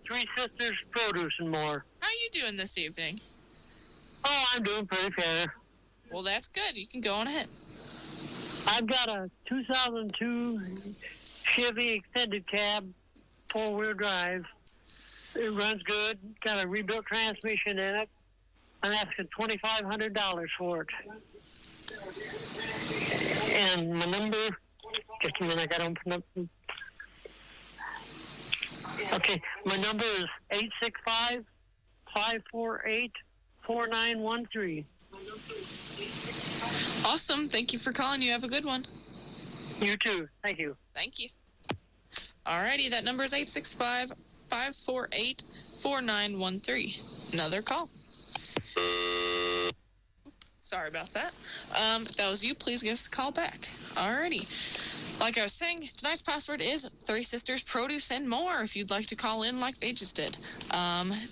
Three Sisters Produce and More. How are you doing this evening? Oh, I'm doing pretty fair. Well, that's good. You can go on ahead. I've got a 2002 Chevy extended cab, four-wheel drive. It runs good. Got a rebuilt transmission in it. I'm asking $2,500 for it. And my number, just a minute, I got to open up. Okay, my number is 865-548-4913. Awesome. Thank you for calling. You have a good one. You too. Thank you. Thank you. Alrighty, that number is 865-548-4913. Another call. Sorry about that. If that was you, please give us a call back. Alrighty. Like I was saying, tonight's password is Three Sisters Produce and More if you'd like to call in like they just did.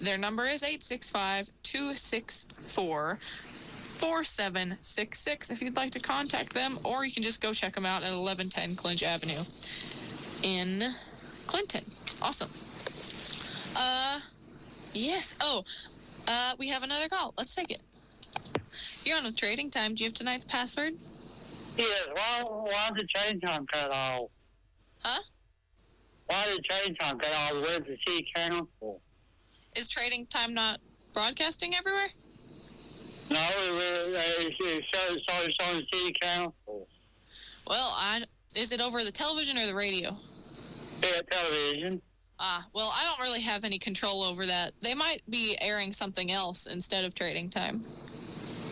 Their number is 865-264-4766 if you'd like to contact them, or you can just go check them out at 1110 Clinch Avenue in Clinton. Awesome. Yes. We have another call. Let's take it. You're on with Trading Time. Do you have tonight's password? Yes, why did Trading Time cut off? Huh? Why did Trading Time cut off? Where's the city council? Is Trading Time not broadcasting everywhere? No, it's on the city council. Well, is it over the television or the radio? Yeah, television. Well, I don't really have any control over that. They might be airing something else instead of Trading Time.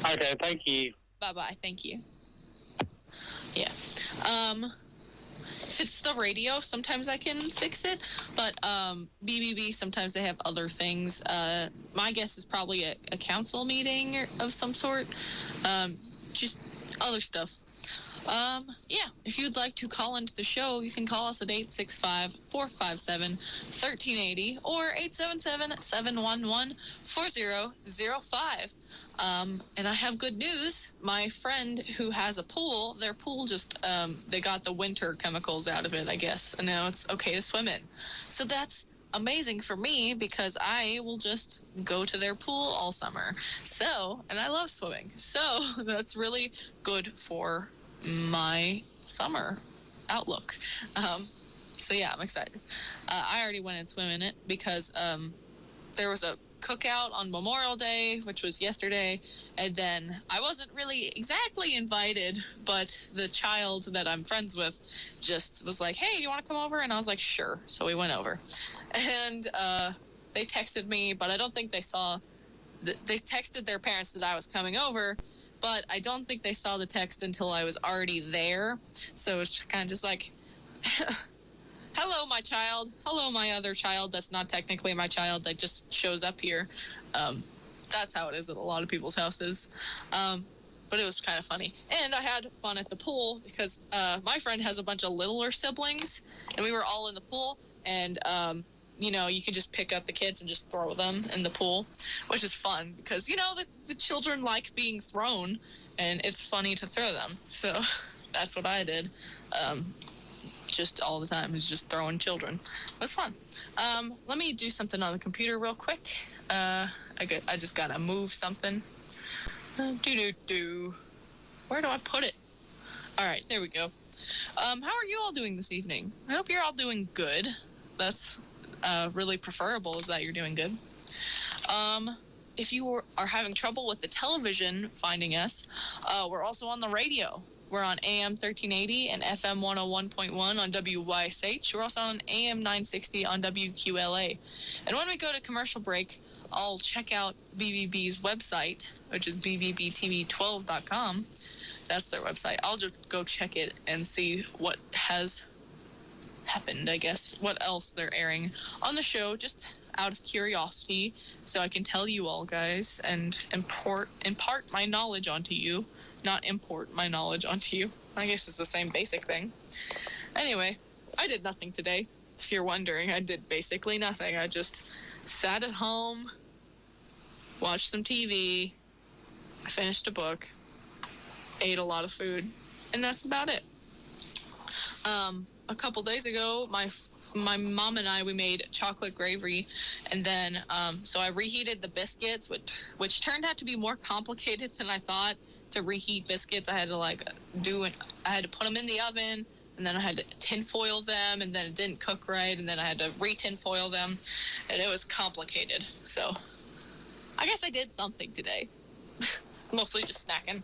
Okay, thank you. Bye-bye, thank you. Yeah. If it's the radio, sometimes I can fix it, but BBB, sometimes they have other things. My guess is probably a council meeting of some sort. Just other stuff. If you'd like to call into the show, you can call us at 865-457-1380 or 877-711-4005. And I have good news. My friend who has a pool, their pool just, they got the winter chemicals out of it, I guess. And now it's okay to swim in. So that's amazing for me because I will just go to their pool all summer. So, and I love swimming. So that's really good for my summer outlook. So yeah, I'm excited. I already went and swim in it because there was a cookout on Memorial Day, which was yesterday, and then I wasn't really exactly invited, but the child that I'm friends with just was like, hey, do you want to come over? And I was like, sure. So we went over. And they texted me, but I don't think they saw they texted their parents that I was coming over, but I don't think they saw the text until I was already there. So it was kind of just like, hello, my child. Hello, my other child. That's not technically my child. That just shows up here. That's how it is at a lot of people's houses. But it was kind of funny. And I had fun at the pool because my friend has a bunch of littler siblings, and we were all in the pool. And, you could just pick up the kids and just throw them in the pool, which is fun because, the children like being thrown, and it's funny to throw them. So that's what I did. Just all the time is just throwing children. It was fun. Let me do something on the computer real quick. I just gotta move something. Where do I put it? All right, there we go. How are you all doing this evening? I hope you're all doing good. That's really preferable is that you're doing good. If you are having trouble with the television finding us, we're also on the radio. We're on AM 1380 and FM 101.1 on WYSH. We're also on AM 960 on WQLA. And when we go to commercial break, I'll check out BBB's website, which is bbbtv12.com. That's their website. I'll just go check it and see what has happened, I guess, what else they're airing on the show, just out of curiosity, so I can tell you all guys and impart my knowledge onto you. Not import my knowledge onto you. I guess it's the same basic thing. Anyway, I did nothing today. If you're wondering, I did basically nothing. I just sat at home, watched some TV, I finished a book, ate a lot of food, and that's about it. a couple days ago, my mom and we made chocolate gravy, and then so I reheated the biscuits, which turned out to be more complicated than I thought. To reheat biscuits, I had to I had to put them in the oven, and then I had to tinfoil them, and then it didn't cook right, and then I had to re-tinfoil them, and it was complicated. So I guess I did something today. Mostly just snacking.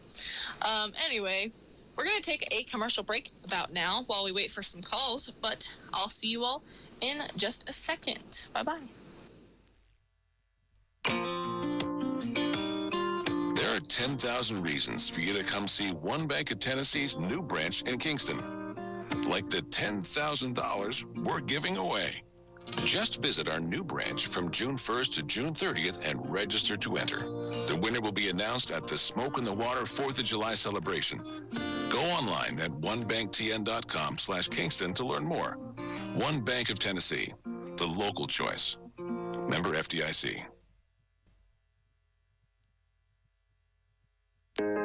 Anyway, we're going to take a commercial break about now while we wait for some calls, but I'll see you all in just a second. Bye-bye. There are 10,000 reasons for you to come see One Bank of Tennessee's new branch in Kingston. Like the $10,000 we're giving away. Just visit our new branch from June 1st to June 30th and register to enter. The winner will be announced at the Smoke in the Water 4th of July celebration. Go online at onebanktn.com/Kingston to learn more. One Bank of Tennessee, the local choice. Member FDIC.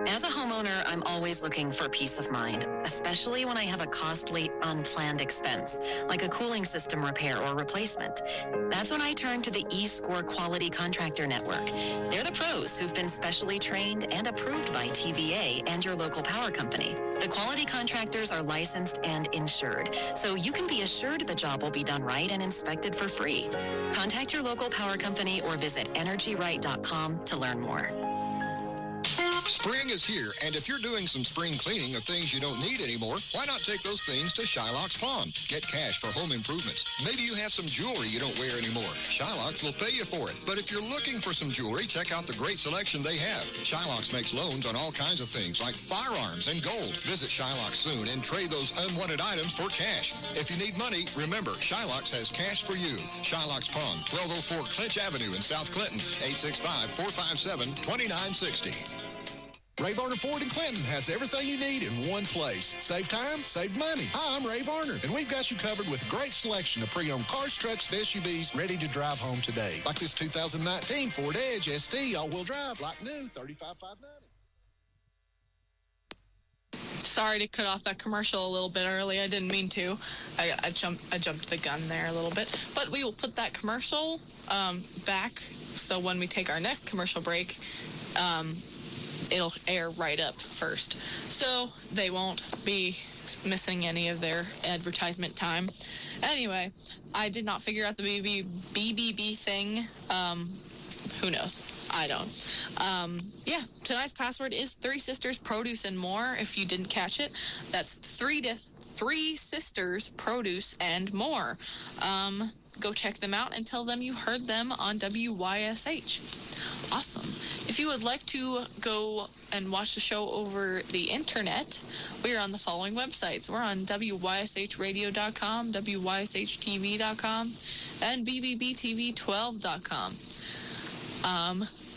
As a homeowner, I'm always looking for peace of mind, especially when I have a costly, unplanned expense, like a cooling system repair or replacement. That's when I turn to the eScore Quality Contractor Network. They're the pros who've been specially trained and approved by TVA and your local power company. The quality contractors are licensed and insured, so you can be assured the job will be done right and inspected for free. Contact your local power company or visit energyright.com to learn more. Spring is here, and if you're doing some spring cleaning of things you don't need anymore, why not take those things to Shylock's Pawn? Get cash for home improvements. Maybe you have some jewelry you don't wear anymore. Shylock's will pay you for it. But if you're looking for some jewelry, check out the great selection they have. Shylock's makes loans on all kinds of things like firearms and gold. Visit Shylock's soon and trade those unwanted items for cash. If you need money, remember, Shylock's has cash for you. Shylock's Pawn, 1204 Clinch Avenue in South Clinton, 865-457-2960. Ray Varner Ford in Clinton has everything you need in one place. Save time, save money. Hi, I'm Ray Varner, and we've got you covered with a great selection of pre-owned cars, trucks, and SUVs ready to drive home today. Like this 2019 Ford Edge ST all-wheel drive, like new, $35,590. Sorry to cut off that commercial a little bit early. I didn't mean to. I jumped the gun there a little bit. But we will put that commercial back, so when we take our next commercial break, it'll air right up first, so they won't be missing any of their advertisement time. Anyway, I did not figure out the BBB thing. Who knows? I don't. Yeah, tonight's password is Three Sisters Produce and More. If you didn't catch it, that's Three Sisters Produce and More. Go check them out and tell them you heard them on WYSH. Awesome. If you would like to go and watch the show over the internet, we are on the following websites. We're on WYSHradio.com, WYSHTV.com, and BBBTV12.com.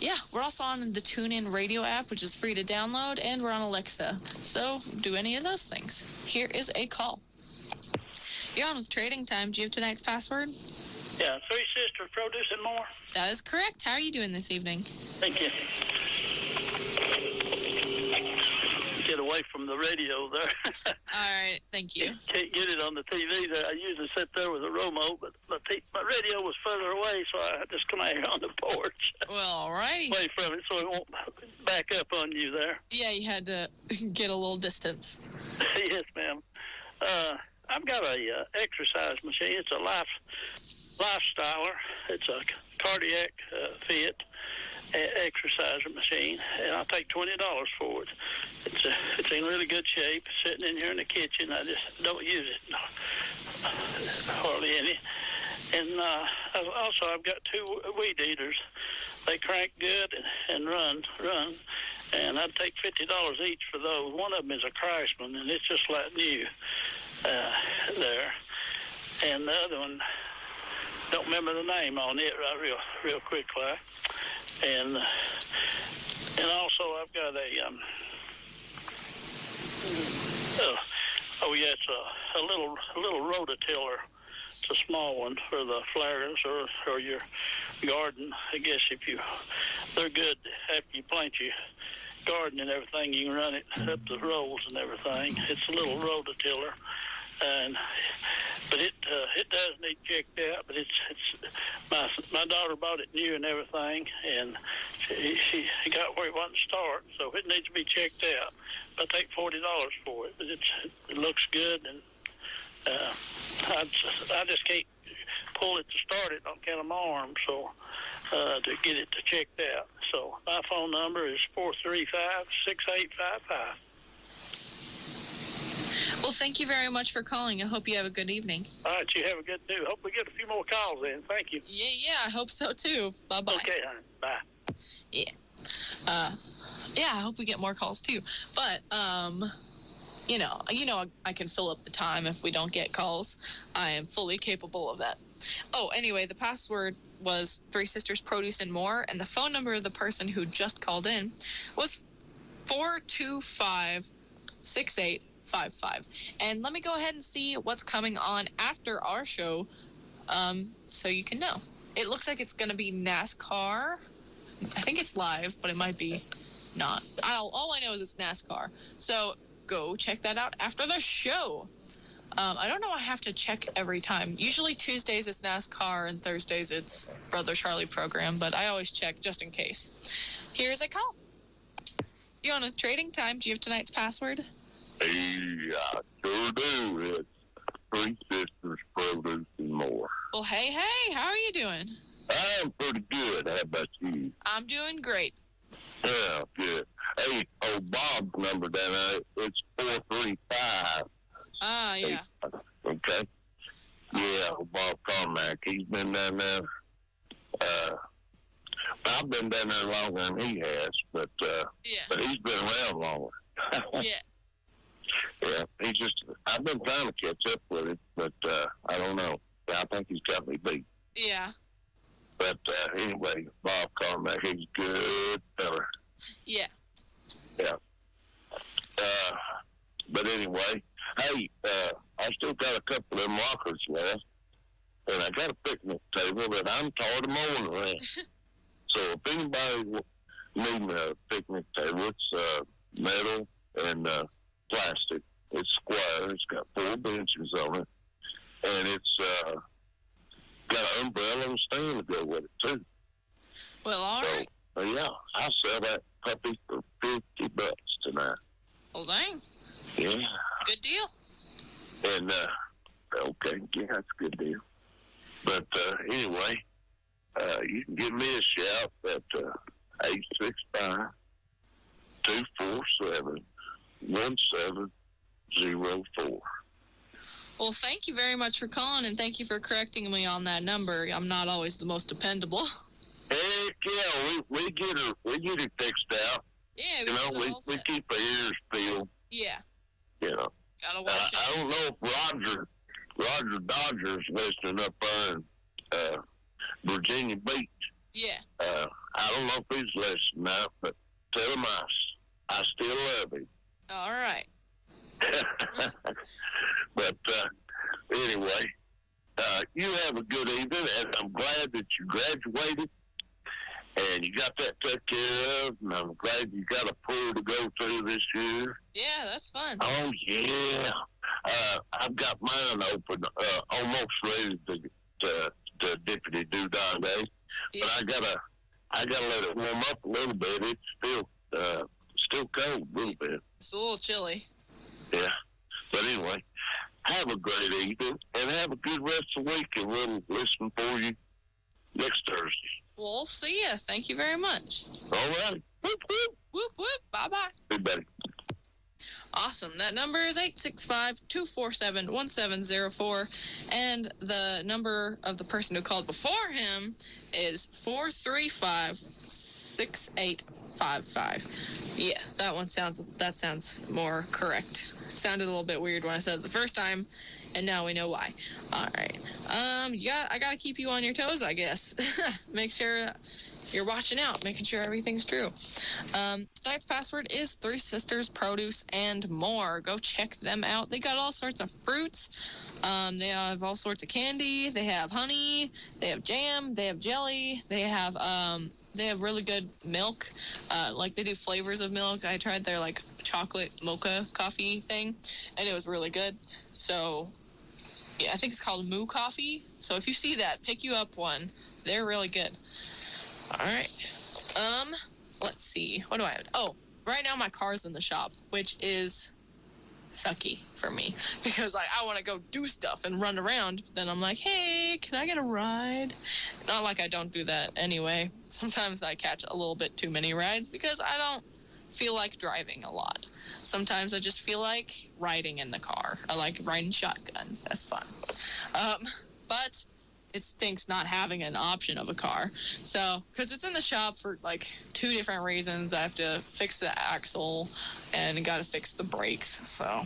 Yeah, we're also on the TuneIn Radio app, which is free to download, and we're on Alexa. So do any of those things. Here is a call. You're on with Trading Time. Do you have tonight's password? Yeah, Three Sisters Produce and More. That is correct. How are you doing this evening? Thank you. Get away from the radio there. All right, thank you. Can't get it on the TV there. I usually sit there with a remote, but my radio was further away, so I just come out here on the porch. Well, all righty. Away from it so it won't back up on you there. Yeah, you had to get a little distance. Yes, ma'am. I've got a exercise machine. It's a lifestyler. It's a cardiac fit exerciser machine, and I'll take $20 for it. It's in really good shape. Sitting in here in the kitchen, I just don't use it hardly any. And also, I've got two weed eaters. They crank good and run. And I'd take $50 each for those. One of them is a Craftsman, and it's just like new there. And the other one, don't remember the name on it real quick like. And also I've got a it's a little rototiller. It's a small one for the flowers or your garden. I guess they're good after you plant your garden and everything. You can run it up the rows and everything. It's a little rototiller. But it does need checked out. But it's my daughter bought it new and everything, and she got where it wanted to start, so it needs to be checked out. I take $40 for it, but it looks good, and I just can't pull it to start it on account of my arm, so to get it checked out. So my phone number is 435-6855. Well, thank you very much for calling. I hope you have a good evening. All right, you have a good day. Hope we get a few more calls in. Thank you. Yeah, I hope so too. Bye-bye. Okay, honey. Bye. Yeah. I hope we get more calls too. But, you know, I can fill up the time if we don't get calls. I am fully capable of that. Oh, anyway, the password was Three Sisters Produce and More, and the phone number of the person who just called in was 425-6855. And let me go ahead and see what's coming on after our show, so you can know. It looks like it's going to be NASCAR. I think it's live, but it might be not. All I know is it's NASCAR. So go check that out after the show. I don't know. I have to check every time. Usually Tuesdays it's NASCAR and Thursdays it's Brother Charlie program, but I always check just in case. Here's a call. You on a trading time? Do you have tonight's password? Hey, I sure do. It's Three Sisters Produce and More. Well, hey, how are you doing? I'm pretty good. How about you? I'm doing great. Yeah, good. Hey, Bob's number down there, it's 435. Ah, yeah. Okay. Yeah, Bob Carmack, he's been down there. I've been down there longer than he has, but he's been around longer. Yeah. Yeah, I've been trying to catch up with him, but I don't know. I think he's got me beat. Yeah. But anyway, Bob Carmack, he's a good fella. Yeah. Yeah. But anyway, hey, I still got a couple of them rockers left, and I got a picnic table that I'm tired of mowing around. So if anybody needs a picnic table, it's metal and plastic. It's square. It's got 4 benches on it, and it's got an umbrella and stand to go with it too. Well, all right. Yeah, I'll sell that puppy for $50 tonight. Well, dang. Yeah. Good deal. And okay, yeah, that's a good deal. But anyway, you can give me a shout at 865-247-1704. Well, thank you very much for calling, and thank you for correcting me on that number. I'm not always the most dependable. Heck yeah, we get it fixed out. Yeah, we keep our ears peeled. Yeah. You know. Gotta watch out. I don't know if Roger Dodger's listening up there in Virginia Beach. Yeah. I don't know if he's listening now, but tell him I still love him. All right. But anyway, you have a good evening, and I'm glad that you graduated and you got that taken care of, and I'm glad you got a pool to go through this year. Yeah, that's fun. Oh, yeah. I've got mine open, almost ready to Deputy Doodah Day. Yeah. But I gotta let it warm up a little bit. It's still cold a little bit. It's a little chilly. Yeah. But anyway, have a great evening and have a good rest of the week, and we'll listen for you next Thursday. We'll see ya. Thank you very much. All right. Whoop, whoop. Whoop, whoop. Bye-bye. Good buddy. Awesome. That number is 865-247-1704, and the number of the person who called before him is 435-6855. Yeah, that sounds more correct. It sounded a little bit weird when I said it the first time, and now we know why. All right. I gotta keep you on your toes, I guess. Make sure you're watching out, making sure everything's true. Tonight's password is Three Sisters Produce and More. Go check them out. They got all sorts of fruits. They have all sorts of candy. They have honey. They have jam. They have jelly. They have really good milk. Like they do flavors of milk. I tried their like chocolate mocha coffee thing, and it was really good. So yeah, I think it's called Moo Coffee. So if you see that, pick you up one. They're really good. All right. Let's see. What do I have? Oh, right now my car's in the shop, which is sucky for me because I want to go do stuff and run around. Then I'm like, hey, can I get a ride? Not like I don't do that anyway. Sometimes I catch a little bit too many rides because I don't feel like driving a lot. Sometimes I just feel like riding in the car. I like riding shotgun. That's fun. But it stinks not having an option of a car. So, because it's in the shop for like 2 different reasons. I have to fix the axle and got to fix the brakes. So,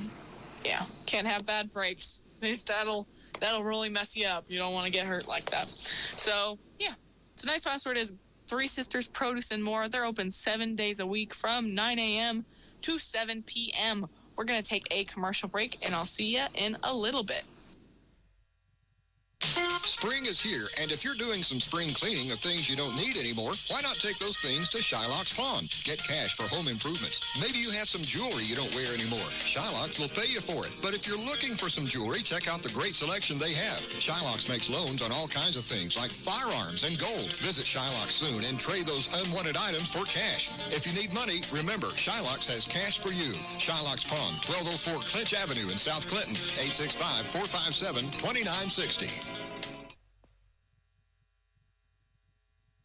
yeah, can't have bad brakes. That'll really mess you up. You don't want to get hurt like that. So, yeah, tonight's password is Three Sisters Produce and More. They're open 7 days a week from 9 a.m. to 7 p.m. We're going to take a commercial break, and I'll see you in a little bit. Spring is here, and if you're doing some spring cleaning of things you don't need anymore, why not take those things to Shylock's Pawn? Get cash for home improvements. Maybe you have some jewelry you don't wear anymore. Shylock's will pay you for it. But if you're looking for some jewelry, check out the great selection they have. Shylock's makes loans on all kinds of things like firearms and gold. Visit Shylock's soon and trade those unwanted items for cash. If you need money, remember, Shylock's has cash for you. Shylock's Pawn, 1204 Clinch Avenue in South Clinton, 865-457-2960.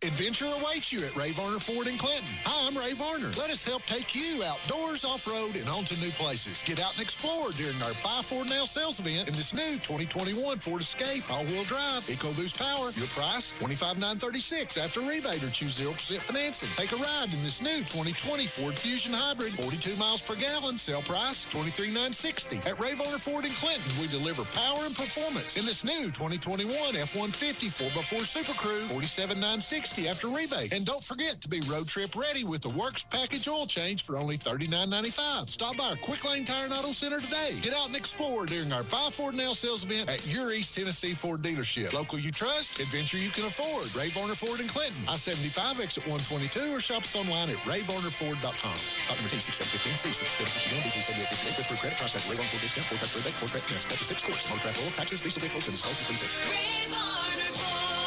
Adventure awaits you at Ray Varner Ford in Clinton. Hi, I'm Ray Varner. Let us help take you outdoors, off-road, and onto new places. Get out and explore during our Buy Ford Now sales event in this new 2021 Ford Escape all-wheel drive, EcoBoost power. Your price, $25,936 after rebate or choose 0% financing. Take a ride in this new 2020 Ford Fusion Hybrid, 42 miles per gallon. Sale price, $23,960. At Ray Varner Ford in Clinton, we deliver power and performance in this new 2021 F-150 4x4 Super Crew, $47,960 after rebate. And don't forget to be road trip ready with the Works Package oil change for only $39.95. Stop by our Quick Lane Tire and Auto Center today. Get out and explore during our Buy Ford Now sales event at your East Tennessee Ford dealership. Local you trust, adventure you can afford. Ray Varner Ford in Clinton, I-75 exit 122, or shop us online at rayvarnerford.com. Talk number T6715, C6761, BT7858, Pittsburgh credit process, Ray Varner Ford discount, Ford tax rebate, Ford credit finance, up to 6 scores, motor craft oil, taxes, diesel vehicles, and installation fees. Ray Varner Ford.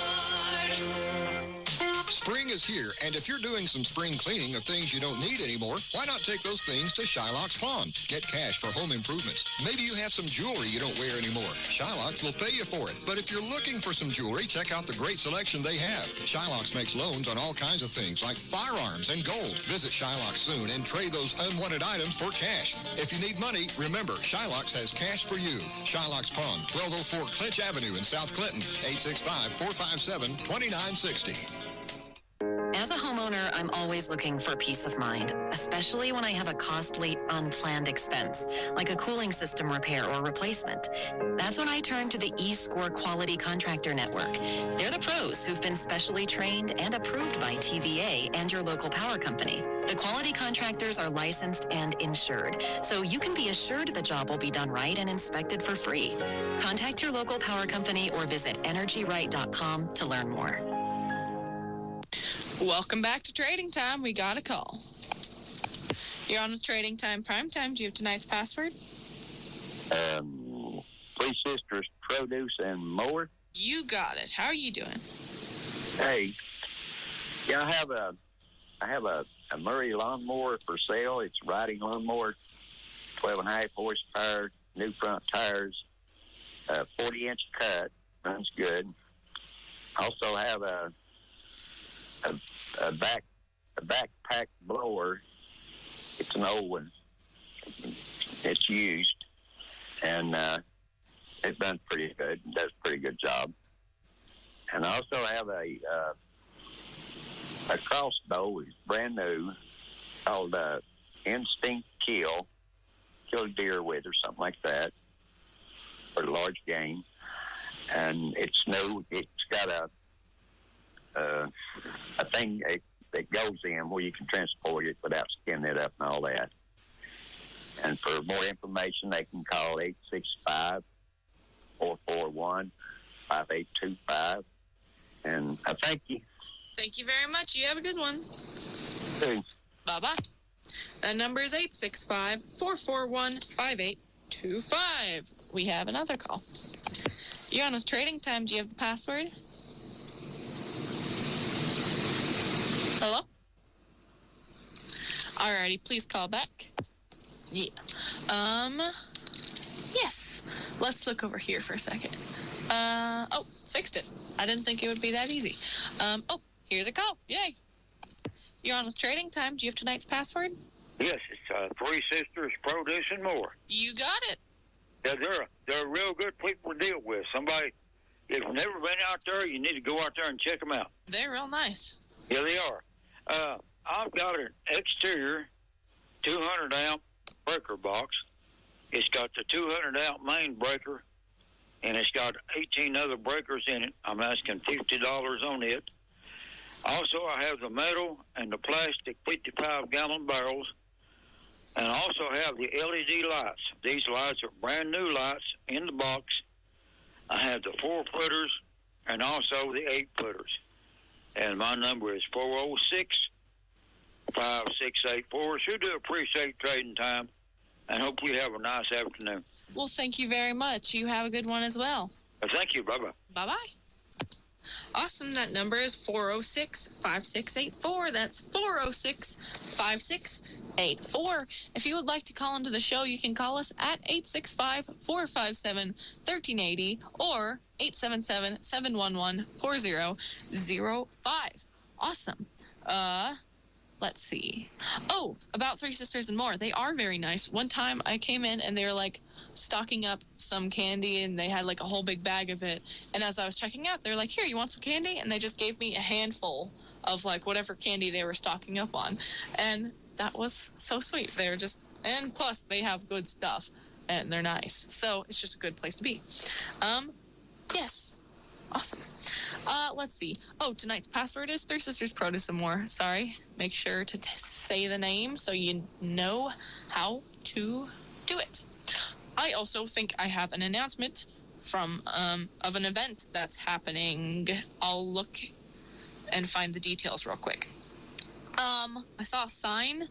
Spring is here, and if you're doing some spring cleaning of things you don't need anymore, why not take those things to Shylock's Pawn? Get cash for home improvements. Maybe you have some jewelry you don't wear anymore. Shylock's will pay you for it. But if you're looking for some jewelry, check out the great selection they have. Shylock's makes loans on all kinds of things like firearms and gold. Visit Shylock's soon and trade those unwanted items for cash. If you need money, remember, Shylock's has cash for you. Shylock's Pawn, 1204 Clinch Avenue in South Clinton, 865-457-2960. As a homeowner, I'm always looking for peace of mind, especially when I have a costly, unplanned expense, like a cooling system repair or replacement. That's when I turn to the eScore Quality Contractor Network. They're the pros who've been specially trained and approved by TVA and your local power company. The quality contractors are licensed and insured, so you can be assured the job will be done right and inspected for free. Contact your local power company or visit energyright.com to learn more. Welcome back to Trading Time. We got a call. You're on with Trading Time Prime Time. Do you have tonight's password? Three Sisters Produce and More. You got it. How are you doing? Hey, yeah, I have a Murray lawnmower for sale. It's a riding lawnmower, 12.5 horsepower, new front tires, 40-inch cut, runs good. Also have a backpack blower. It's an old one. It's used, and it does pretty good. Does a pretty good job. And I also have a crossbow. It's brand new, called Instinct Kill deer with or something like that, for large game. And it's new. It's got a a thing that goes in where you can transport it without skinning it up and all that. And for more information, they can call 865-441-5825. And I thank you. Thank you very much. You have a good one. Thanks. Bye-bye. That number is 865-441-5825. We have another call. You're on a trading time. Do you have the password? Hello? Alrighty, please call back. Yeah. Yes. Let's look over here for a second. Fixed it. I didn't think it would be that easy. Here's a call. Yay. You're on with Trading Time. Do you have tonight's password? Yes, it's Three Sisters Produce and More. You got it. Yeah, they're real good people to deal with. Somebody, if you've never been out there, you need to go out there and check them out. They're real nice. Yeah, they are. I've got an exterior 200-amp breaker box. It's got the 200-amp main breaker, and it's got 18 other breakers in it. I'm asking $50 on it. Also, I have the metal and the plastic 55-gallon barrels, and I also have the LED lights. These lights are brand new lights in the box. I have the 4-footers and also the 8-footers. And my number is 406-5684. Sure do appreciate Trading Time, and hope you have a nice afternoon. Well, thank you very much. You have a good one as well. Thank you. Bye-bye. Bye-bye. Awesome. That number is 406-5684. That's 406-5684. If you would like to call into the show, you can call us at 865-457-1380 or 877-711-4005. Awesome. Let's see. Oh, about Three Sisters and More. They are very nice. One time I came in and they were like stocking up some candy and they had like a whole big bag of it. And as I was checking out, they're like, here, you want some candy? And they just gave me a handful of like whatever candy they were stocking up on. And that was so sweet. They're just, and plus they have good stuff and they're nice. So it's just a good place to be. Yes. Awesome. Let's see. Oh, tonight's password is Three Sisters Produce and More. Sorry. Make sure to say the name so you know how to do it. I also think I have an announcement from of an event that's happening. I'll look and find the details real quick. I saw a sign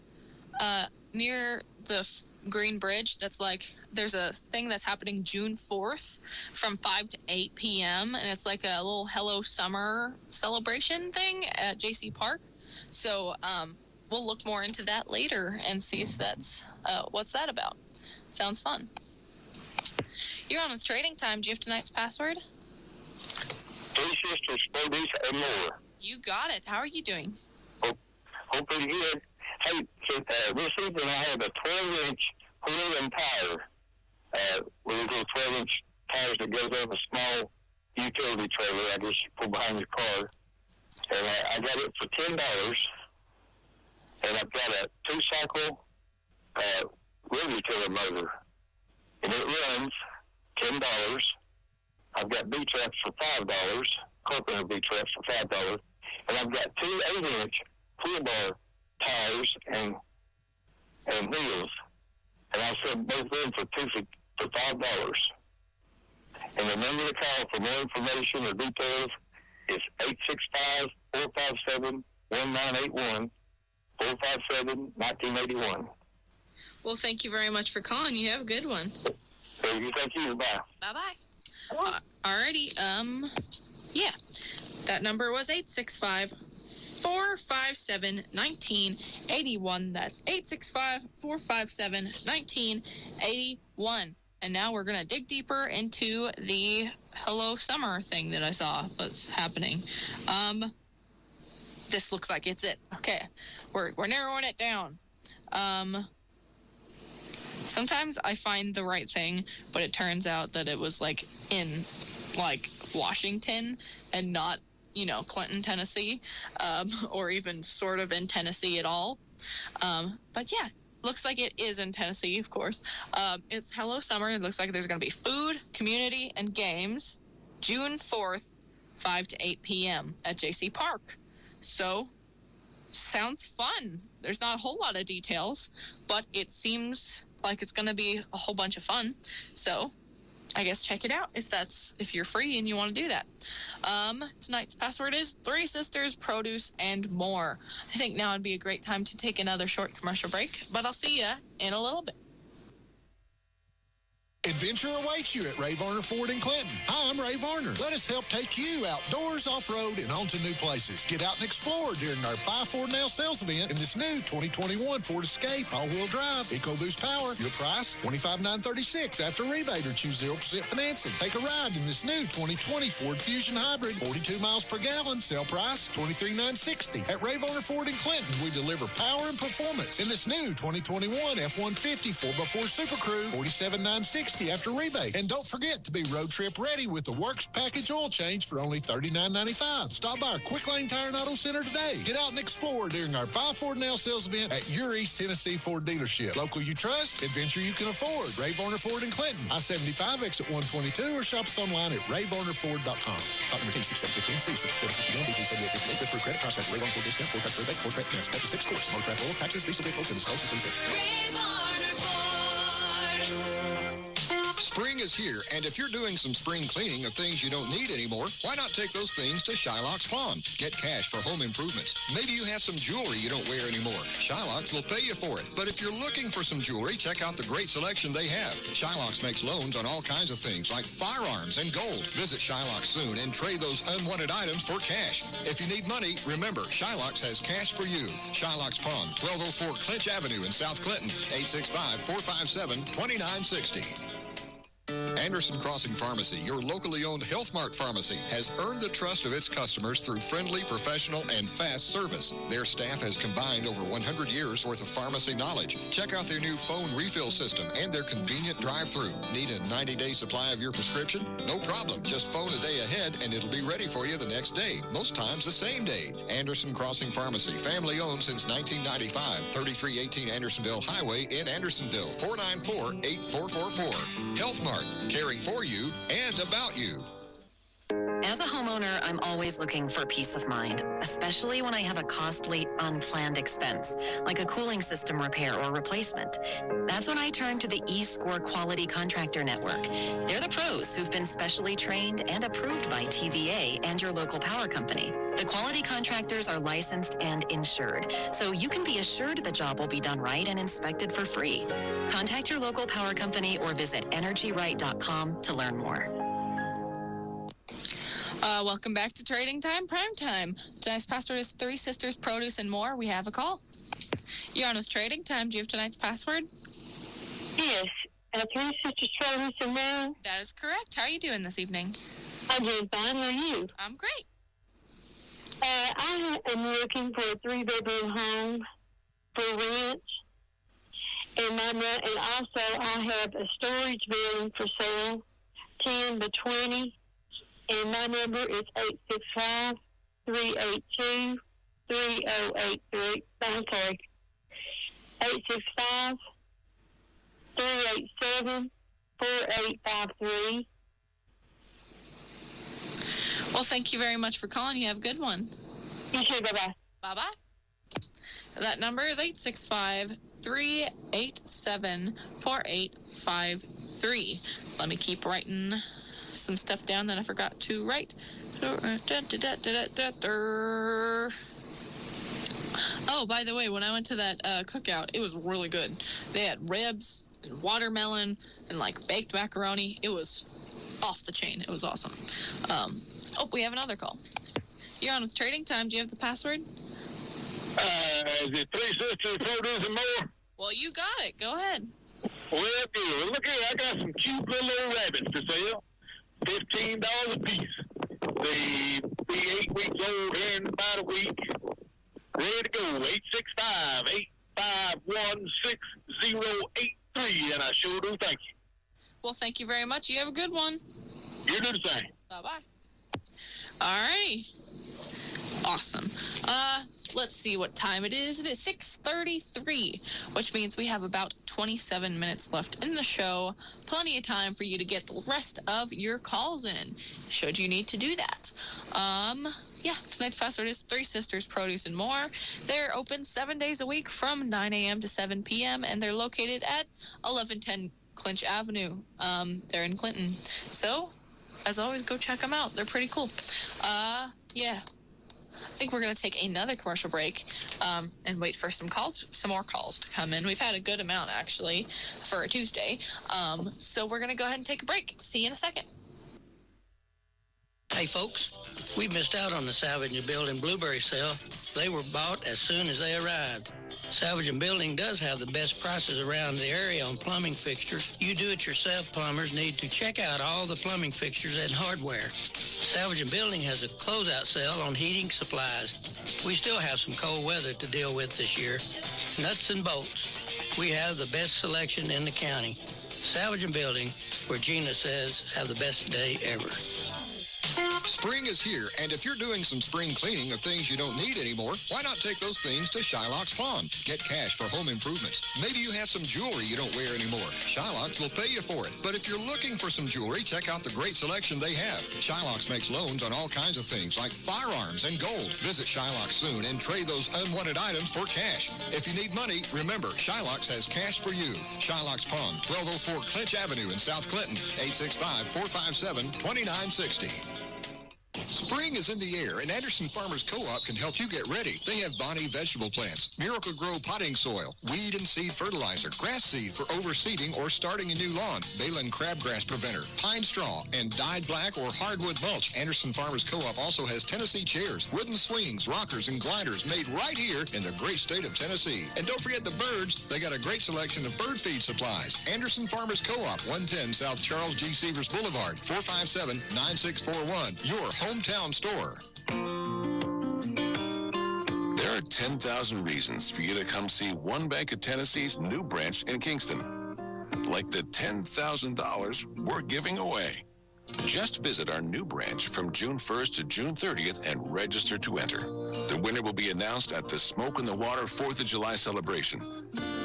near the Green Bridge that's like, there's a thing that's happening June 4th from 5 to 8 p.m. and it's like a little Hello Summer celebration thing at JC Park. So we'll look more into that later and see if that's what's that about. Sounds fun. You're on with Trading Time. Do you have tonight's password? Three Sisters Produce and More. You got it. How are you doing? Hope pretty good. Hey, so, this evening I have a 12-inch wheel and tire. With those 12-inch tires that goes over a small utility trailer, I guess you pull behind your car. And I got it for $10. And I've got a 2-cycle rotary motor. And it runs $10. I've got B-traps for $5, carpenter B-traps for $5. And I've got 2 8-inch wheel bar tires and wheels. And I sold both of them for $5. And the number to call for more information or details is 865-457-1981, 457-1981. Well, thank you very much for calling. You have a good one. Thank you. Bye. Bye-bye. Alrighty. Yeah. That number was 865-457-1981. That's 865-457-1981. And now we're going to dig deeper into the Hello Summer thing that I saw was happening. This looks like it's it. Okay. We're narrowing it down. Sometimes I find the right thing, but it turns out that it was like in like Washington and not, Clinton, Tennessee, or even sort of in Tennessee at all. But yeah, looks like it is in Tennessee, of course. It's Hello Summer. It looks like there's going to be food, community, and games June 4th, 5 to 8 p.m. at JC Park. So, sounds fun. There's not a whole lot of details, but it seems like it's going to be a whole bunch of fun. So, I guess check it out if you're free and you want to do that. Tonight's password is 3 Sisters, Produce, and More. I think now would be a great time to take another short commercial break, but I'll see you in a little bit. Adventure awaits you at Ray Varner Ford in Clinton. Hi, I'm Ray Varner. Let us help take you outdoors, off-road, and onto new places. Get out and explore during our Buy Ford Now sales event in this new 2021 Ford Escape all-wheel drive, EcoBoost power. Your price, $25,936 after rebate or choose 0% financing. Take a ride in this new 2020 Ford Fusion Hybrid, 42 miles per gallon. Sale price, $23,960. At Ray Varner Ford in Clinton, we deliver power and performance in this new 2021 F-150 4x4 Super Crew, $47,960 after rebate. And don't forget to be road trip ready with the Works Package oil change for only $39.95. Stop by our Quick Lane Tire and Auto Center today. Get out and explore during our Buy Ford Now sales event at your East Tennessee Ford dealership. Local you trust, adventure you can afford. Ray Varner Ford in Clinton, I-75 exit 122, or shop us online at rayvarnerford.com. Talk to 6-7-15, C-7-61, B-3-78-58. With through credit process, Ray Varner Ford discount, Ford tax rebate, Ford credit finance, up to 6 scores. Motorcraft oil, taxes, diesel vehicles, and disclosure fees. Ray Varner Ford. Spring is here, and if you're doing some spring cleaning of things you don't need anymore, why not take those things to Shylock's Pawn? Get cash for home improvements. Maybe you have some jewelry you don't wear anymore. Shylock's will pay you for it. But if you're looking for some jewelry, check out the great selection they have. Shylock's makes loans on all kinds of things like firearms and gold. Visit Shylock's soon and trade those unwanted items for cash. If you need money, remember, Shylock's has cash for you. Shylock's Pawn, 1204 Clinch Avenue in South Clinton, 865-457-2960. Anderson Crossing Pharmacy, your locally owned Health Mart pharmacy, has earned the trust of its customers through friendly, professional, and fast service. Their staff has combined over 100 years worth of pharmacy knowledge. Check out their new phone refill system and their convenient drive-through. Need a 90-day supply of your prescription? No problem. Just phone a day ahead and it'll be ready for you the next day. Most times the same day. Anderson Crossing Pharmacy, family owned since 1995. 3318 Andersonville Highway in Andersonville. 494-8444. Health Mart, caring for you and about you. As a homeowner, I'm always looking for peace of mind, especially when I have a costly, unplanned expense, like a cooling system repair or replacement. That's when I turn to the eScore Quality Contractor Network. They're the pros who've been specially trained and approved by TVA and your local power company. The quality contractors are licensed and insured, so you can be assured the job will be done right and inspected for free. Contact your local power company or visit energyright.com to learn more. Welcome back to Trading Time Prime Time. Tonight's password is 3 Sisters, Produce, and More. We have a call. You're on with Trading Time. Do you have tonight's password? Yes. 3 Sisters, Produce, and More. That is correct. How are you doing this evening? I'm doing fine. How are you? I'm great. I am looking for a 3-bedroom home for rent. And also I have a storage building for sale, 10 by 20. And my number is 865-382-3083. I'm sorry. 865-387-4853. Well, thank you very much for calling. You have a good one. You too. Bye-bye. Bye-bye. That number is 865-387-4853. Let me keep writing some stuff down that I forgot to write. Oh, by the way, when I went to that cookout, it was really good. They had ribs and watermelon and like baked macaroni. It was off the chain. It was awesome. We have another call. You're on with Trading Time. Do you have the password? Is it 3 Sisters, Produce, and More? Well, you got it. Go ahead. Well, good. Look here, I got some cute little rabbits to sell. $15 a piece. They be 8 weeks old here in about a week. Ready to go. 865-851-6083, and I sure do thank you. Well, thank you very much. You have a good one. You do the same. Bye-bye. All righty. Awesome. Let's see what time it is. It is 6:33, which means we have about 27 minutes left in the show. Plenty of time for you to get the rest of your calls in, should you need to do that. yeah, tonight's password is Three Sisters Produce and More. They're open 7 days a week from 9 a.m. to 7 p.m., and they're located at 1110 Clinch Avenue. They're in Clinton. So, as always, go check them out. They're pretty cool. Yeah. I think we're going to take another commercial break and wait for some more calls to come in. We've had a good amount, actually, for a Tuesday. So we're going to go ahead and take a break. See you in a second. Hey, folks, we missed out on the Salvage and Building blueberry sale. They were bought as soon as they arrived. Salvage and Building does have the best prices around the area on plumbing fixtures. You do-it-yourself plumbers need to check out all the plumbing fixtures and hardware. Salvage and Building has a closeout sale on heating supplies. We still have some cold weather to deal with this year. Nuts and bolts. We have the best selection in the county. Salvage and Building, where Gina says, have the best day ever. Spring is here, and if you're doing some spring cleaning of things you don't need anymore, why not take those things to Shylock's Pawn? Get cash for home improvements. Maybe you have some jewelry you don't wear anymore. Shylock's will pay you for it. But if you're looking for some jewelry, check out the great selection they have. Shylock's makes loans on all kinds of things like firearms and gold. Visit Shylock's soon and trade those unwanted items for cash. If you need money, remember, Shylock's has cash for you. Shylock's Pawn, 1204 Clinch Avenue in South Clinton, 865-457-2960. Spring is in the air, and Anderson Farmers Co-op can help you get ready. They have Bonnie vegetable plants, Miracle Grow potting soil, weed and seed fertilizer, grass seed for overseeding or starting a new lawn, Balin crabgrass preventer, pine straw, and dyed black or hardwood mulch. Anderson Farmers Co-op also has Tennessee chairs, wooden swings, rockers, and gliders made right here in the great state of Tennessee. And don't forget the birds. They got a great selection of bird feed supplies. Anderson Farmers Co-op, 110 South Charles G. Severs Boulevard, 457-9641. Your hometown store. There are 10,000 reasons for you to come see One Bank of Tennessee's new branch in Kingston. Like the $10,000 we're giving away. Just visit our new branch from June 1st to June 30th and register to enter. The winner will be announced at the Smoke in the Water 4th of July celebration.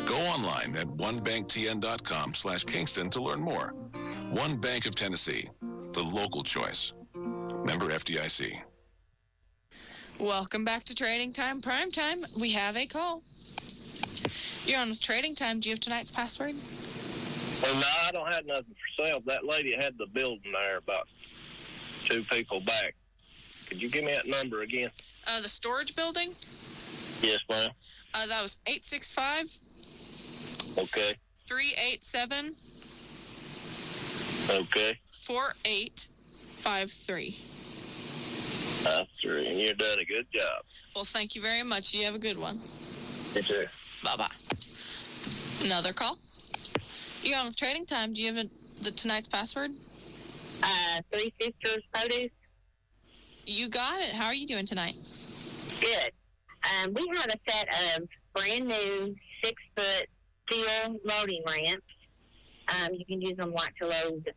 Go online at onebanktn.com/Kingston to learn more. One Bank of Tennessee, the local choice. Member FDIC. Welcome back to Trading Time Prime Time. We have a call. You're on with Trading Time. Do you have tonight's password? Well, no, I don't have nothing for sale. That lady had the building there about 2 people back. Could you give me that number again? The storage building? Yes, ma'am. That was 865. Okay. 387. Okay. 4853. That's 3, and you've done a good job. Well, thank you very much. You have a good one. Yes, sir. Bye-bye. Another call. You're on with Trading Time. Do you have tonight's password? Three Sisters Produce. You got it. How are you doing tonight? Good. We have a set of brand new 6-foot steel loading ramps. You can use them like to load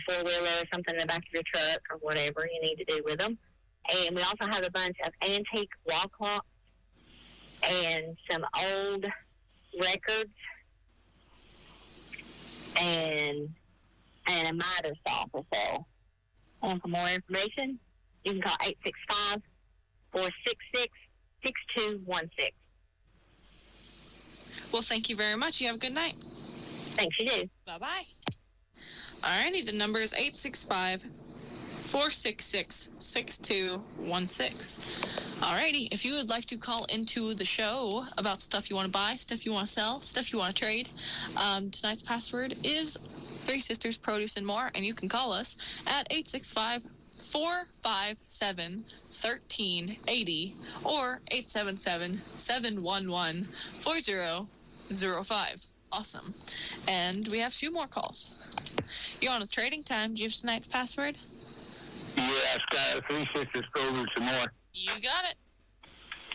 four-wheeler or something in the back of your truck or whatever you need to do with them. And we also have a bunch of antique wall clocks and some old records and a miter saw for sale. And for more information, you can call 865-466-6216. Well, thank you very much. You have a good night. Thanks, you do. Bye-bye. Alrighty, the number is 865-466-6216. Alrighty, if you would like to call into the show about stuff you want to buy, stuff you want to sell, stuff you want to trade, tonight's password is Three Sisters Produce and More, and you can call us at 865-457-1380 or 877-711-4005. Awesome. And we have 2 more calls. You're on with Trading Time. Do you have tonight's password? Yes, Three Sisters Produce and More. You got it.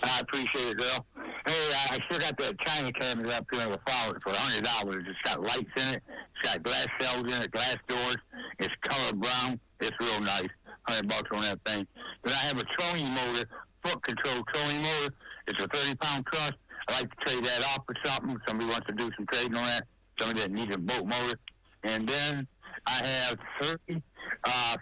I appreciate it, girl. Hey, I still got that China cabinet up here with flowers for $100. It's got lights in it. It's got glass shelves in it, glass doors. It's color brown. It's real nice. $100 on that thing. Then I have a trolling motor, foot control trolling motor. It's a 30-pound truck. I like to trade that off for something. Somebody wants to do some trading on that. Somebody that needs a boat motor. And then I have 30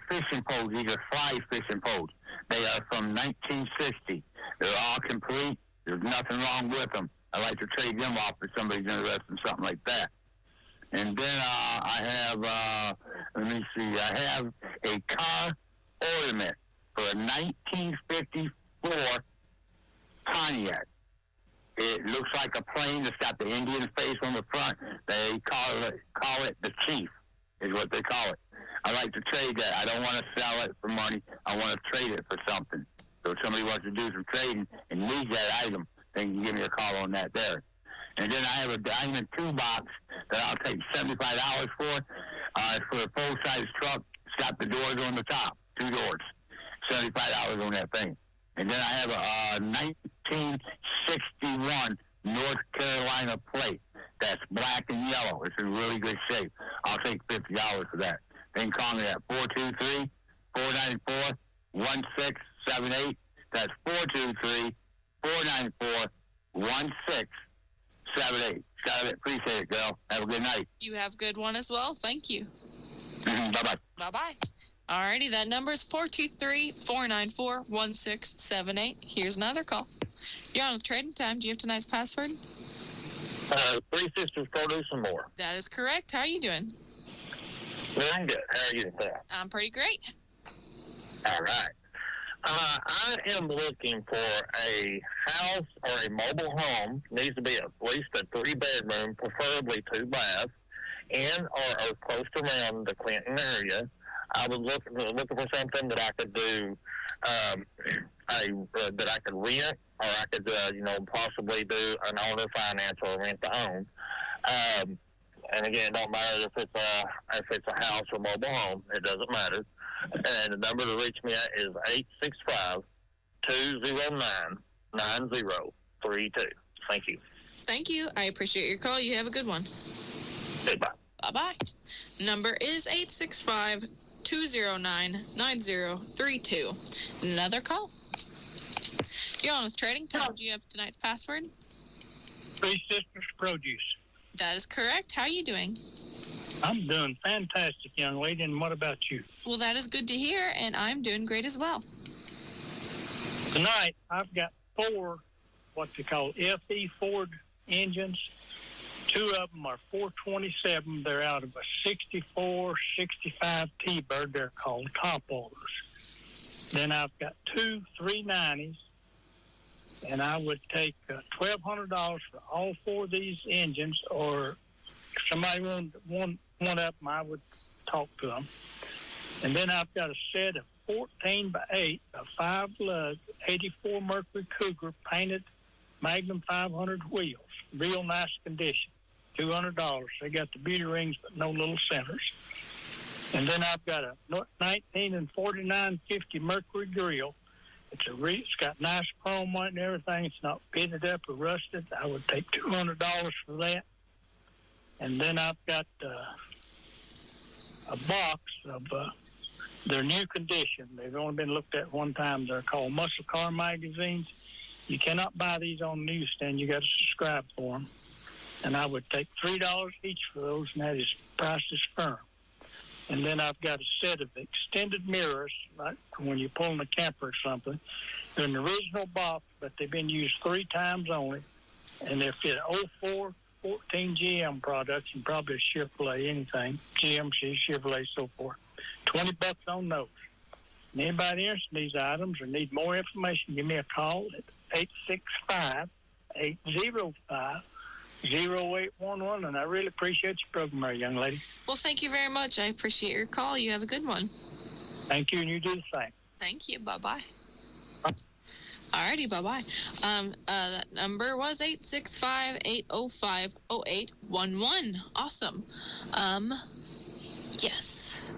fishing poles. These are fly fishing poles. They are from 1960. They're all complete. There's nothing wrong with them. I'd like to trade them off if somebody's interested in something like that. And then I have, let me see, I have a car ornament for a 1954 Pontiac. It looks like a plane that's got the Indian face on the front. They call it the Chief, is what they call it. I like to trade that. I don't want to sell it for money. I want to trade it for something. So if somebody wants to do some trading and needs that item, they can give me a call on that there. And then I have a diamond toolbox that I'll take $75 for. It's for a full-size truck. It's got the doors on the top, 2 doors. $75 on that thing. And then I have a 1961 North Carolina plate that's black and yellow. It's in really good shape. I'll take $50 for that. They can call me at 423-494-1678. That's 423-494-1678. Skyler, appreciate it, girl. Have a good night. You have a good one as well. Thank you. Bye-bye. Bye-bye. Alrighty, that number is 423-494-1678. Here's another call. You're on with Trading Time. Do you have tonight's password? Three Sisters Produce and More. That is correct. How are you doing? Doing good. How are you today? I'm pretty great. All right. I am looking for a house or a mobile home. Needs to be at least a 3-bedroom, preferably 2 baths, in or close to around the Clinton area. I was looking for something that I could do, that I could rent, or I could, possibly do an owner finance or rent to own. And again, it don't matter if it's a house or mobile home. It doesn't matter. And the number to reach me at is 865-209-9032. Thank you. Thank you. I appreciate your call. You have a good one. Goodbye. Bye-bye. Number is 865-209-9032. Another call. You're on with Trading Time. Do you have tonight's password? Three Sisters Produce. That is correct. How are you doing? I'm doing fantastic, young lady, and what about you? Well, that is good to hear, and I'm doing great as well. Tonight, I've got 4 what they call FE Ford engines. 2 of them are 427. They're out of a 64, 65 T-Bird. They're called top orders. Then I've got 2 390s, and I would take $1,200 for all 4 of these engines, or if somebody wanted one of them, I would talk to them. And then I've got a set of 14x8 of 5-lug 84 Mercury Cougar painted Magnum 500 wheels. Real nice condition. $200. They got the beauty rings, but no little centers. And then I've got a 19 and 4950 Mercury grill. It's got nice chrome on it and everything. It's not pitted up or rusted. I would take $200 for that. And then I've got a box of their new condition. They've only been looked at one time. They're called Muscle Car magazines. You cannot buy these on the newsstand. You got to subscribe for them. And I would take $3 each for those, and that is price is firm. And then I've got a set of extended mirrors, like when you're pulling a camper or something. They're an original box, but they've been used 3 times only. And they're fit 04, 14 GM products, and probably a Chevrolet, anything. GMC, Chevrolet, so forth. $20 on those. And anybody interested in these items or need more information, give me a call at 865-805-0811, and I really appreciate your program there, young lady. Well, thank you very much. I appreciate your call. You have a good one. Thank you, and you do the same. Thank you. Bye-bye. Alrighty, bye-bye. That number was 865-805-0811. Awesome. Yes.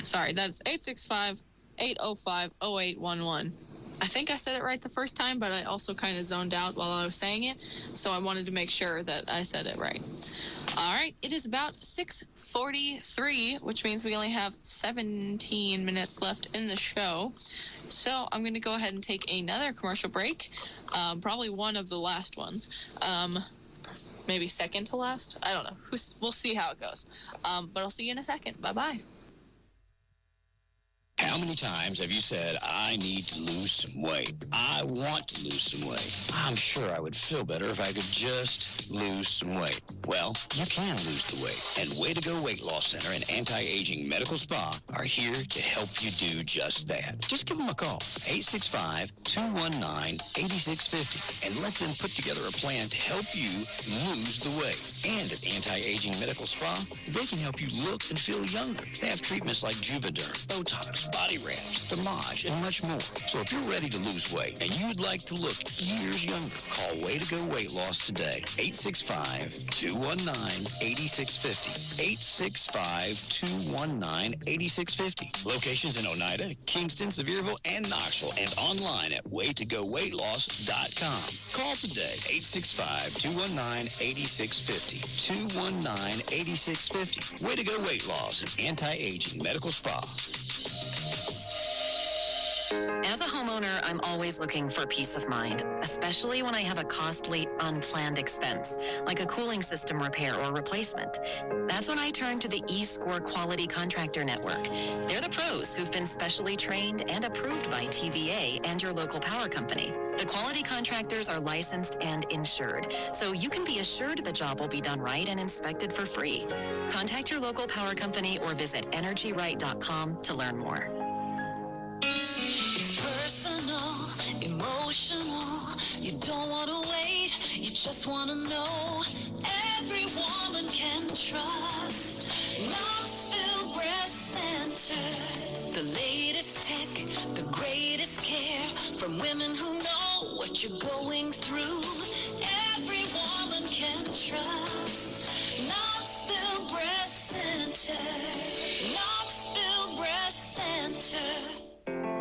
Sorry, that's 865-805-0811. I think I said it right the first time, but I also kind of zoned out while I was saying it, so I wanted to make sure that I said it right. All right, it is about 6:43, which means we only have 17 minutes left in the show. So I'm going to go ahead and take another commercial break, probably one of the last ones, maybe second to last. I don't know. We'll see how it goes. But I'll see you in a second. Bye-bye. How many times have you said, I need to lose some weight? I want to lose some weight. I'm sure I would feel better if I could just lose some weight. Well, you can lose the weight. And Way to Go Weight Loss Center and Anti-Aging Medical Spa are here to help you do just that. Just give them a call, 865-219-8650, and let them put together a plan to help you lose the weight. And at Anti-Aging Medical Spa, they can help you look and feel younger. They have treatments like Juvederm, Botox, body wraps, Thermage, and much more. So if you're ready to lose weight and you'd like to look years younger, call Way to Go Weight Loss today. 865-219-8650. 865-219-8650. Locations in Oneida, Kingston, Sevierville, and Knoxville, and online at waytogoweightloss.com. Call today, 865-219-8650. 219-8650. Way to Go Weight Loss and Anti-Aging Medical Spa. As a homeowner, I'm always looking for peace of mind, especially when I have a costly, unplanned expense, like a cooling system repair or replacement. That's when I turn to the eScore Quality Contractor Network. They're the pros who've been specially trained and approved by TVA and your local power company. The quality contractors are licensed and insured, so you can be assured the job will be done right and inspected for free. Contact your local power company or visit energyright.com to learn more. Personal, emotional, you don't want to wait, you just want to know. Every woman can trust Knoxville Breast Center. The latest tech, the greatest care, from women who know what you're going through. Every woman can trust Knoxville Breast Center. Knoxville Breast Center.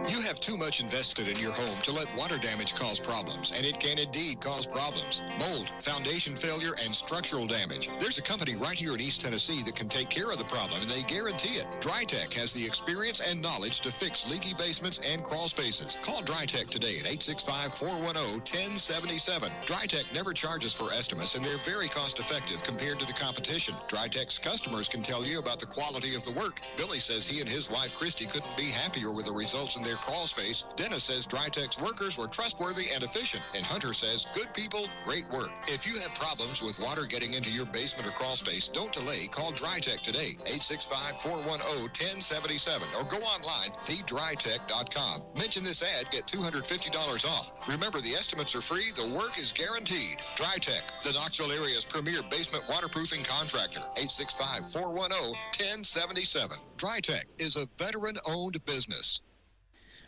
You have too much invested in your home to let water damage cause problems, and it can indeed cause problems. Mold, foundation failure, and structural damage. There's a company right here in East Tennessee that can take care of the problem, and they guarantee it. DryTech has the experience and knowledge to fix leaky basements and crawl spaces. Call DryTech today at 865-410-1077. DryTech never charges for estimates, and they're very cost-effective compared to the competition. DryTech's customers can tell you about the quality of the work. Billy says he and his wife, Christy, couldn't be happier with the results in their crawl space. Dennis says DryTech's workers were trustworthy and efficient. And Hunter says, good people, great work. If you have problems with water getting into your basement or crawl space, don't delay. Call DryTech today, 865-410-1077, or go online, thedrytech.com. Mention this ad, get $250 off. Remember, the estimates are free, the work is guaranteed. DryTech, the Knoxville area's premier basement waterproofing contractor, 865-410-1077. DryTech is a veteran-owned business.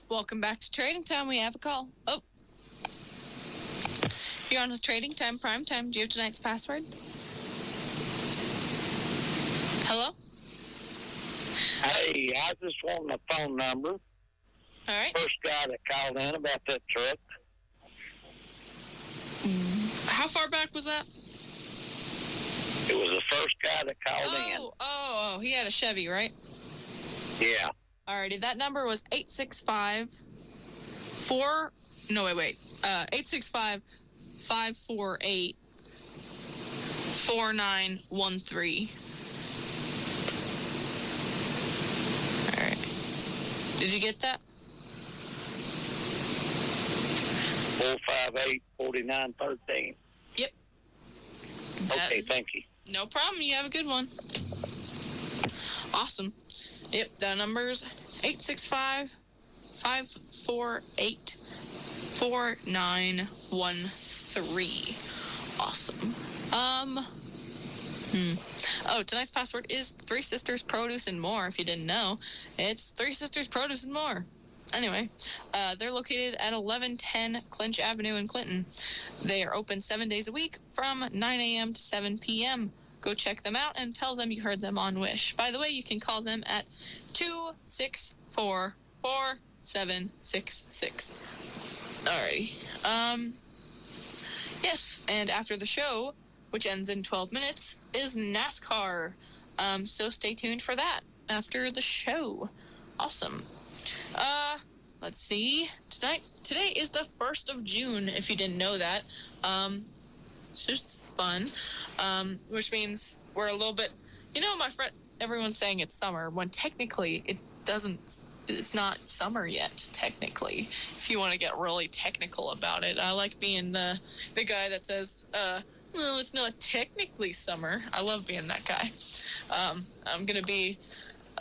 Welcome back to Trading Time. We have a call. Oh. You're on with Trading Time, Prime Time. Do you have tonight's password? Hello? Hey, I just want a phone number. All right. First guy that called in about that truck. How far back was that? It was the first guy that called in. Oh, he had a Chevy, right? Yeah. Alrighty, that number was 865-548-4913. All right. Did you get that? 458-4913. Yep. Okay, thank you. No problem. You have a good one. Awesome. Yep, that number's 865-548-4913. Awesome. Oh, tonight's password is Three Sisters Produce and More. If you didn't know, it's Three Sisters Produce and More. Anyway, they're located at 1110 Clinch Avenue in Clinton. They are open 7 days a week from 9 a.m. to 7 p.m. Go check them out and tell them you heard them on WYSH. By the way, you can call them at 264-4766. Alrighty. Yes, and after the show, which ends in 12 minutes, is NASCAR. So stay tuned for that after the show. Awesome. Let's see. Today is the 1st of June, if you didn't know that. It's just fun. Which means we're a little bit, my friend, everyone's saying it's summer, when technically it it's not summer yet, technically, if you want to get really technical about it. I like being the guy that says, well, it's not technically summer. I love being that guy. I'm going to be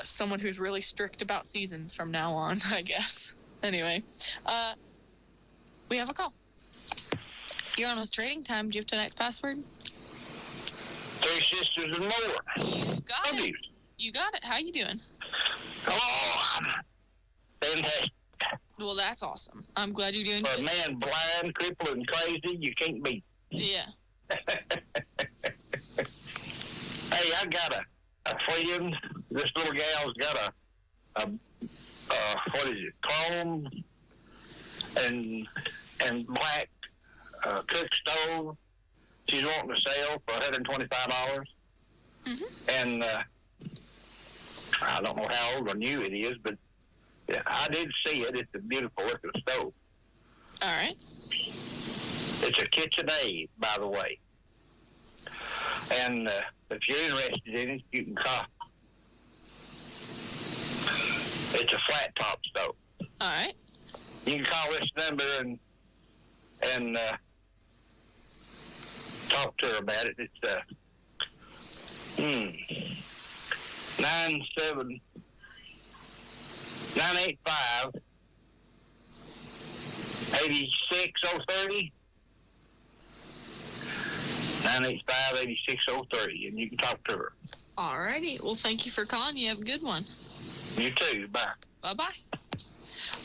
someone who's really strict about seasons from now on, I guess. Anyway, we have a call. You're on with Trading Time. Do you have tonight's password? 3 sisters and more. You got it. You got it. How you doing? Oh, I'm fantastic. Well, that's awesome. I'm glad you're doing For good. a man blind, crippled, and crazy, you can't beat. Yeah. Hey, I got a friend. This little gal's got a what is it, chrome and black cook stove. She's wanting to sell for $125. And I don't know how old or new it is, but I did see it. It's a beautiful looking stove. All right. It's a KitchenAid, by the way. And if you're interested in it, you can call. It's a flat top stove. All right. You can call this number and talk to her about it. It's 985 86030. 985-86030, and you can talk to her. All righty. Well, thank you for calling. You have a good one. You too. Bye. Bye-bye.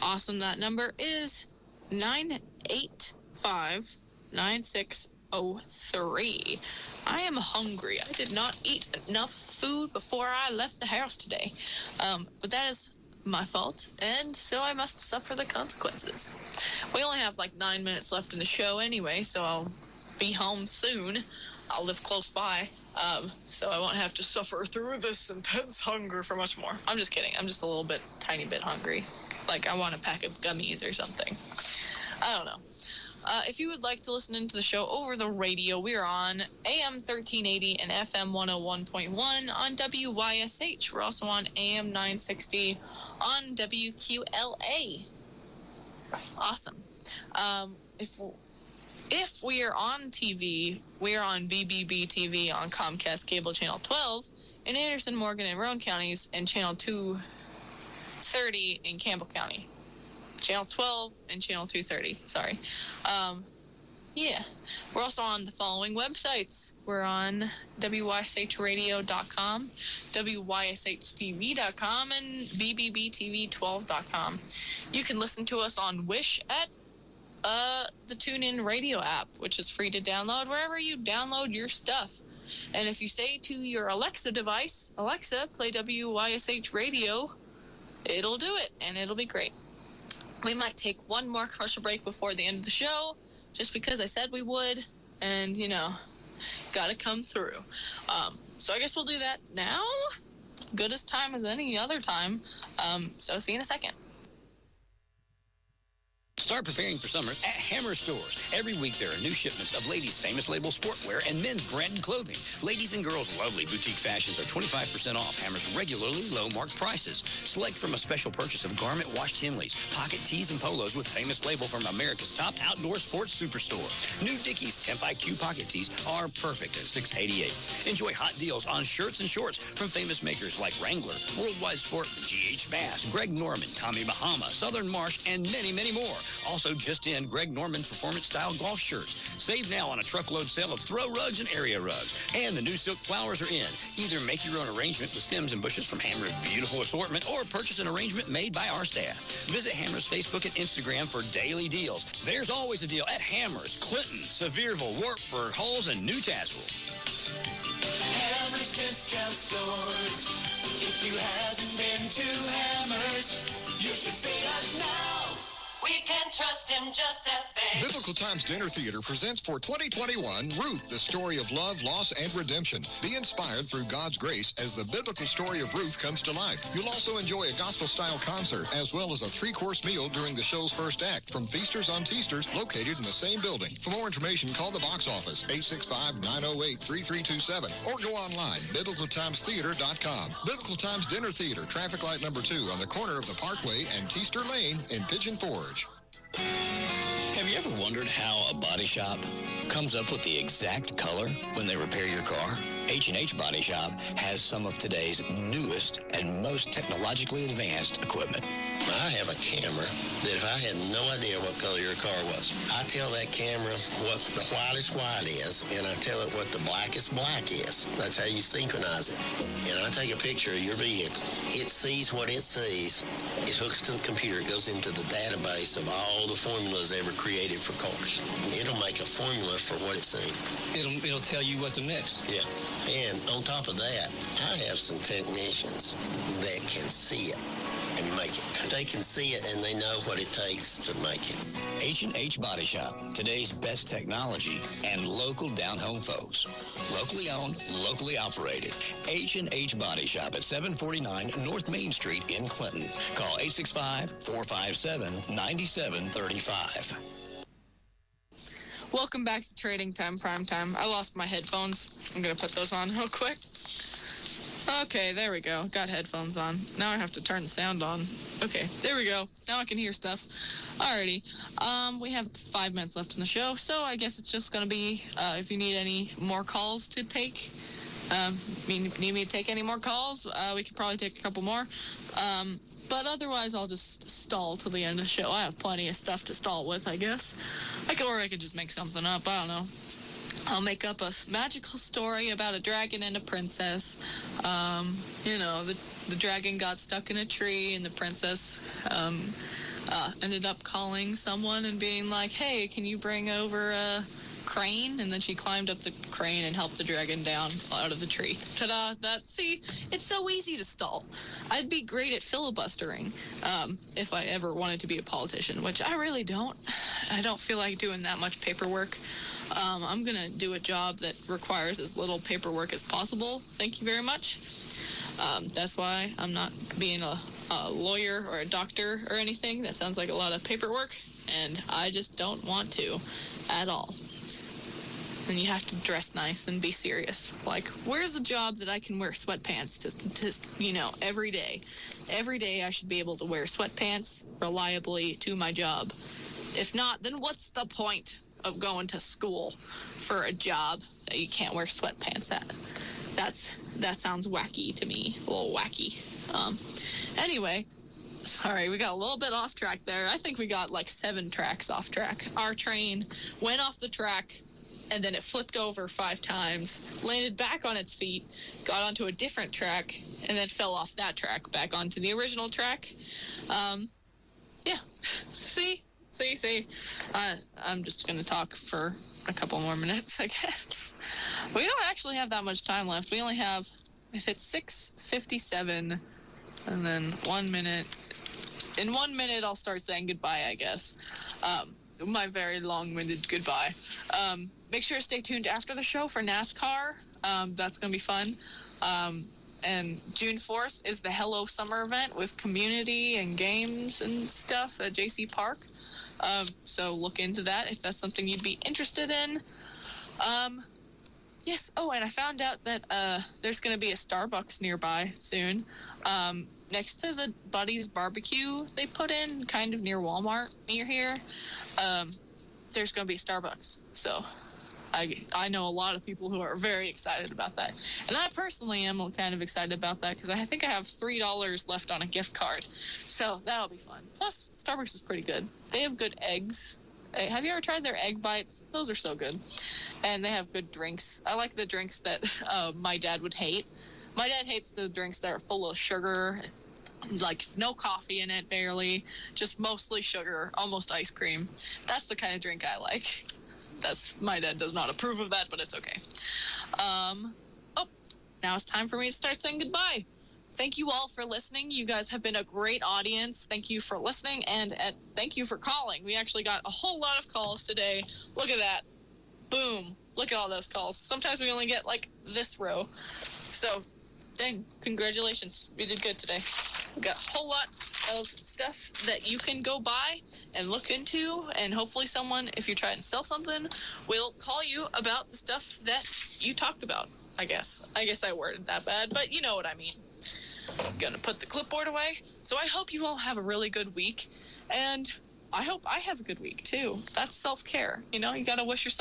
Awesome. That number is 985-9603. I am hungry. I did not eat enough food before I left the house today. But that is my fault, and so I must suffer the consequences. We only have like 9 minutes left in the show anyway, so I'll be home soon. I'll live close by, so I won't have to suffer through this intense hunger for much more. I'm just kidding. I'm just a tiny bit hungry. Like, I want a pack of gummies or something. I don't know. If you would like to listen into the show over the radio, we're on AM 1380 and FM 101.1 on WYSH. We're also on AM 960 on WQLA. Awesome. If we are on TV, we are on BBB TV on Comcast Cable Channel 12 in Anderson, Morgan, and Roane counties, and Channel 230 in Campbell County. Channel 12 and Channel 230, sorry. Yeah. We're also on the following websites. We're on WYSHradio.com, WYSHTV.com, and BBBTV12.com. You can listen to us on WYSH at the TuneIn Radio app, which is free to download wherever you download your stuff. And if you say to your Alexa device, Alexa, play WYSH Radio, it'll do it, and it'll be great. We might take one more commercial break before the end of the show, just because I said we would, and, gotta come through. So I guess we'll do that now. Good as time as any other time. So see you in a second. Start preparing for summer at Hammer Stores. Every week there are new shipments of ladies' famous label sportwear and men's branded clothing. Ladies and girls' lovely boutique fashions are 25% off Hammer's regularly low-marked prices. Select from a special purchase of garment washed Henleys, pocket tees and polos with famous label from America's top outdoor sports superstore. New Dickies Temp IQ pocket tees are perfect at $6.88. Enjoy hot deals on shirts and shorts from famous makers like Wrangler, Worldwide Sport, G.H. Bass, Greg Norman, Tommy Bahama, Southern Marsh, and many, many more. Also just in, Greg Norman performance-style golf shirts. Save now on a truckload sale of throw rugs and area rugs. And the new silk flowers are in. Either make your own arrangement with stems and bushes from Hammer's beautiful assortment or purchase an arrangement made by our staff. Visit Hammer's Facebook and Instagram for daily deals. There's always a deal at Hammer's, Clinton, Sevierville, Wartburg, Halls, and New Tazewell. Hammer's Discount Stores. If you haven't been to Hammer's, you should see us now. We can trust him just as big. Biblical Times Dinner Theater presents for 2021 Ruth, the story of love, loss, and redemption. Be inspired through God's grace as the biblical story of Ruth comes to life. You'll also enjoy a gospel-style concert as well as a 3-course meal during the show's first act from Feasters on Teasters located in the same building. For more information, call the box office 865-908-3327 or go online biblicaltimestheater.com. Biblical Times Dinner Theater, traffic light number 2 on the corner of the Parkway and Teaster Lane in Pigeon Forge. Have you ever wondered how a body shop comes up with the exact color when they repair your car? H&H Body Shop has some of today's newest and most technologically advanced equipment. I have a camera that if I had no idea what color your car was, I tell that camera what the whitest white is, and I tell it what the blackest black is. That's how you synchronize it. And I take a picture of your vehicle. It sees what it sees. It hooks to the computer. It goes into the database of all the formulas ever created for cars. It'll make a formula for what it's seen. It'll tell you what to mix. Yeah. And on top of that, I have some technicians that can see it and make it. They can see it and they know what it takes to make it. H&H Body Shop, today's best technology and local down-home folks. Locally owned, locally operated. H&H Body Shop at 749 North Main Street in Clinton. Call 865-457-9735. Welcome back to Trading Time Prime Time. I lost my headphones. I'm going to put those on real quick. Okay, there we go. Got headphones on. Now I have to turn the sound on. Okay, there we go. Now I can hear stuff. Alrighty. We have 5 minutes left in the show, so I guess it's just going to be, if you need any more calls to take, need me to take any more calls, we can probably take a couple more. But otherwise, I'll just stall till the end of the show. I have plenty of stuff to stall with, I guess. I could just make something up. I don't know. I'll make up a magical story about a dragon and a princess. The dragon got stuck in a tree, and the princess ended up calling someone and being like, hey, can you bring over a crane? And then she climbed up the crane and helped the dragon down out of the tree. Ta-da! It's so easy to stall. I'd be great at filibustering if I ever wanted to be a politician, which I really don't. I don't feel like doing that much paperwork. I'm going to do a job that requires as little paperwork as possible. Thank you very much. That's why I'm not being a lawyer or a doctor or anything. That sounds like a lot of paperwork, and I just don't want to at all. And you have to dress nice and be serious. Like, where's a job that I can wear sweatpants to every day? Every day I should be able to wear sweatpants reliably to my job. If not, then what's the point of going to school for a job that you can't wear sweatpants at? That sounds wacky to me. A little wacky. Anyway, sorry, we got a little bit off track there. I think we got like 7 tracks off track. Our train went off the track, and then it flipped over 5 times, landed back on its feet, got onto a different track, and then fell off that track back onto the original track. Yeah. See? I'm just going to talk for a couple more minutes, I guess. We don't actually have that much time left. We only have, if it's 6:57, and then 1 minute. In 1 minute, I'll start saying goodbye, I guess. My very long-winded goodbye. Make sure to stay tuned after the show for NASCAR. That's going to be fun. And June 4th is the Hello Summer event with community and games and stuff at JC Park. So look into that if that's something you'd be interested in. Yes. Oh, and I found out that there's going to be a Starbucks nearby soon. Next to the Buddy's Barbecue they put in, kind of near Walmart near here. There's going to be Starbucks. So I know a lot of people who are very excited about that. And I personally am kind of excited about that because I think I have $3 left on a gift card. So that'll be fun. Plus, Starbucks is pretty good. They have good eggs. Have you ever tried their egg bites? Those are so good. And they have good drinks. I like the drinks that my dad would hate. My dad hates the drinks that are full of sugar, like no coffee in it, barely, just mostly sugar, almost ice cream. That's the kind of drink I like. My dad does not approve of that, but it's okay. Now it's time for me to start saying goodbye. thank you all for listening. You guys have been a great audience. Thank you for listening, and thank you for calling. We actually got a whole lot of calls today. Look at that. Boom. Look at all those calls. Sometimes we only get, like, this row. So, dang, congratulations. We did good today. We got a whole lot of stuff that you can go buy and look into, and hopefully someone, if you're trying to sell something, will call you about the stuff that you talked about, I guess. I guess I worded that bad, but you know what I mean. I'm gonna put the clipboard away. So I hope you all have a really good week, and I hope I have a good week, too. That's self-care. You know, you gotta wish yourself